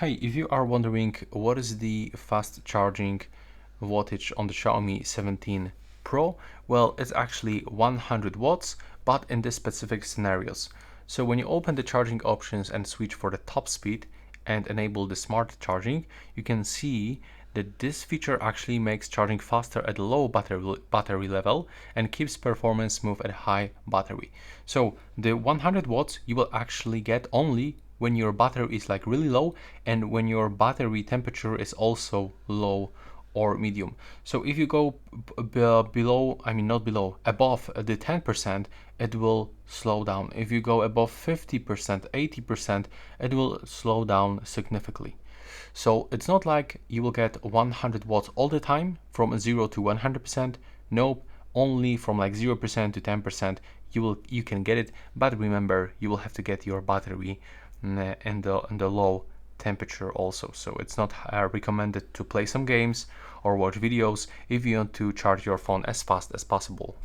Hey, if you are wondering what is the fast charging wattage on the Xiaomi 17 Pro, well, it's actually 100 watts, but in this specific scenarios. So when you open the charging options and switch for the top speed and enable the smart charging, you can see that this feature actually makes charging faster at low battery level and keeps performance smooth at high battery. So the 100 watts you will actually get only when your battery is like really low and when your battery temperature is also low or medium. So if you go below, I mean not below, above the 10%, it will slow down. If you go above 50%, 80%, it will slow down significantly. So it's not like you will get 100 watts all the time from 0 to 100%. Nope, only from like 0% to 10% you can get it, but remember you will have to get your battery in the low temperature also. So it's not recommended to play some games or watch videos if you want to charge your phone as fast as possible.